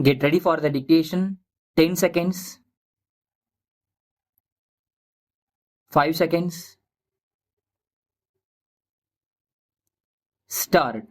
Get ready for the dictation. 10 seconds. 5 seconds. Start.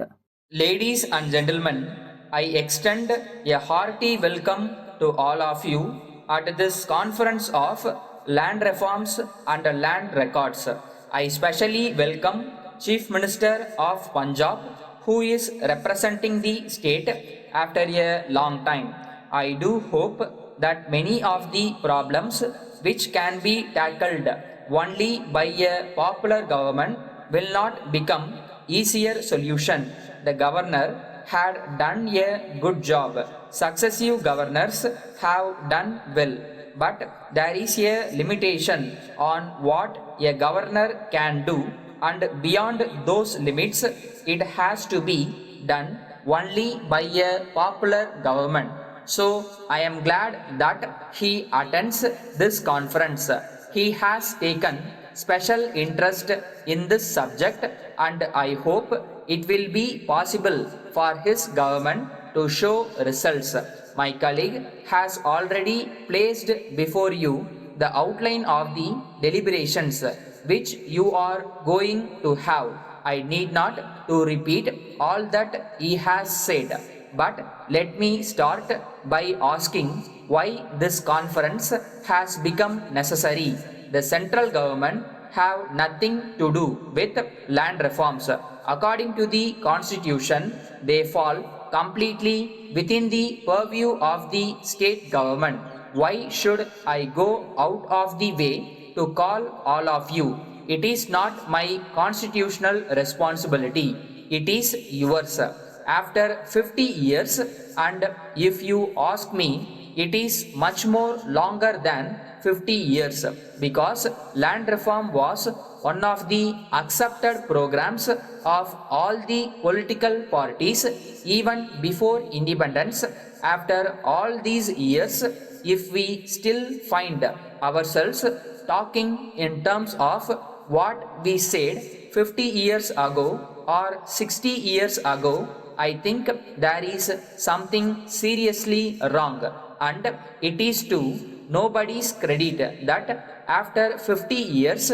Ladies and gentlemen, I extend a hearty welcome to all of you at this conference of land reforms and land records. I specially welcome Chief Minister of Punjab, who is representing the state after a long time. I do hope that many of the problems which can be tackled only by a popular government will not become easier solution. The governor had done a good job. Successive governors have done well. But there is a limitation on what a governor can do, and beyond those limits, it has to be done only by a popular government. So I am glad that he attends this conference. He has taken special interest in this subject, and I hope it will be possible for his government to show results. My colleague has already placed before you the outline of the deliberations which you are going to have. I need not to repeat all that he has said, but let me start by asking why this conference has become necessary. The central government have nothing to do with land reforms. According to the constitution, they fall completely within the purview of the state government. Why should I go out of the way to call all of you? It is not my constitutional responsibility. It is yours. After 50 years, and if you ask me, it is much more longer than 50 years, because land reform was one of the accepted programs of all the political parties even before independence. After all these years, if we still find ourselves talking in terms of what we said 50 years ago or 60 years ago, I think there is something seriously wrong, and it is to nobody's credit that after 50 years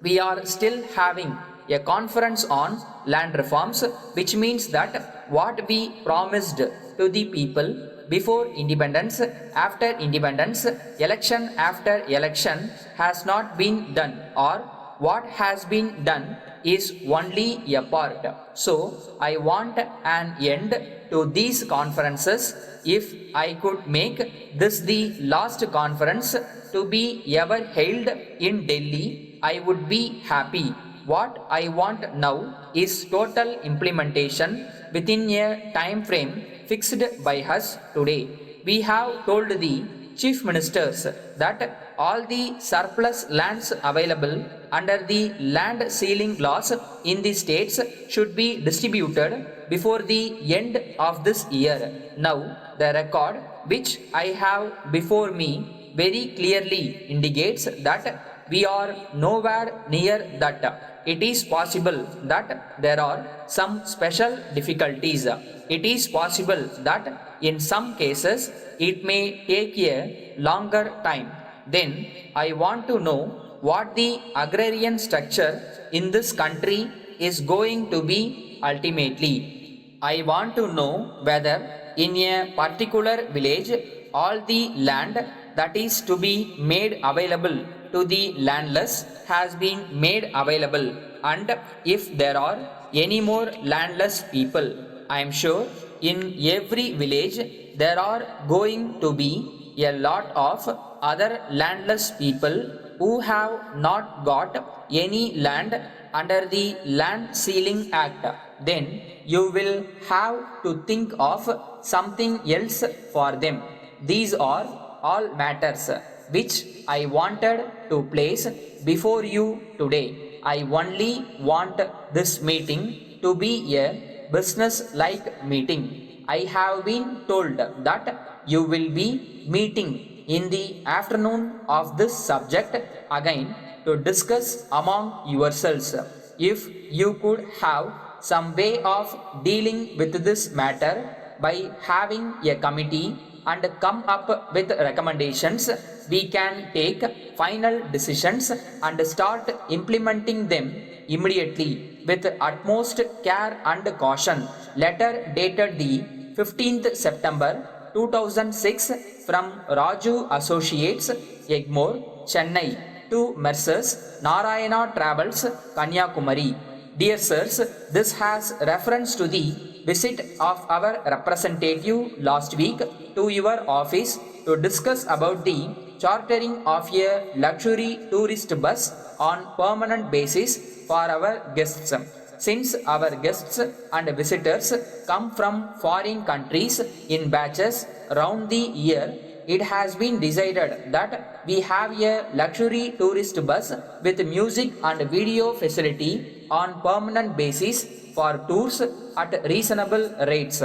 we are still having a conference on land reforms, which means that what we promised to the people before independence, after independence, election after election has not been done, or what has been done is only a part. So I want an end to these conferences. If I could make this the last conference to be ever held in Delhi, I would be happy. What I want now is total implementation within a time frame fixed by us today. We have told the chief ministers that all the surplus lands available under the land ceiling laws in the states should be distributed before the end of this year. Now, the record which I have before me very clearly indicates that we are nowhere near that. It is possible that there are some special difficulties. It is possible that in some cases it may take a longer time. Then I want to know what the agrarian structure in this country is going to be ultimately. I want to know whether in a particular village all the land that is to be made available to the landless has been made available, and if there are any more landless people. I am sure in every village there are going to be a lot of other landless people who have not got any land under the Land Ceiling Act. Then you will have to think of something else for them. These are all matters which I wanted to place before you today. I only want this meeting to be a business-like meeting. I have been told that you will be meeting in the afternoon of this subject again to discuss among yourselves. If you could have some way of dealing with this matter by having a committee and come up with recommendations, we can take final decisions and start implementing them immediately with utmost care and caution. Letter dated the 15th September 2006 from Raju Associates, Egmore, Chennai to Messrs. Narayana Travels, Kanyakumari. Dear sirs, this has reference to the visit of our representative last week to your office to discuss about the chartering of a luxury tourist bus on permanent basis for our guests. Since our guests and visitors come from foreign countries in batches round the year, it has been decided that we have a luxury tourist bus with music and video facility on permanent basis for tours at reasonable rates.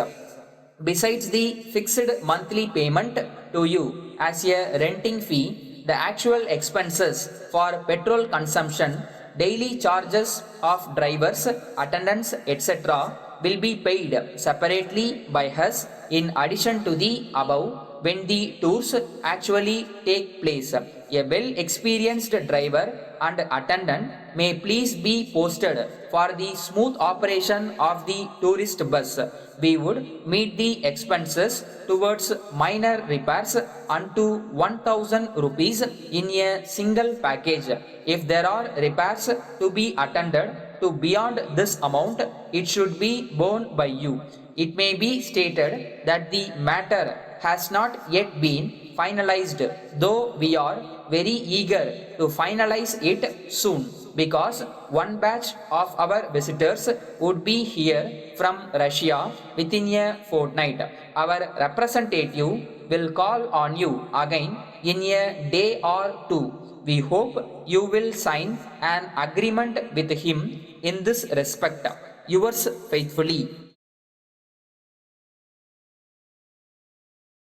Besides the fixed monthly payment to you as a renting fee, the actual expenses for petrol consumption, daily charges of drivers, attendants, etc. will be paid separately by us in addition to the above when the tours actually take place. A well-experienced driver and attendant may please be posted for the smooth operation of the tourist bus. We would meet the expenses towards minor repairs unto 1000 rupees in a single package. If there are repairs to be attended to beyond this amount, it should be borne by you. It may be stated that the matter has not yet been finalized, though we are very eager to finalize it soon, because one batch of our visitors would be here from Russia within a fortnight. Our representative will call on you again in a day or two. We hope you will sign an agreement with him in this respect. Yours faithfully,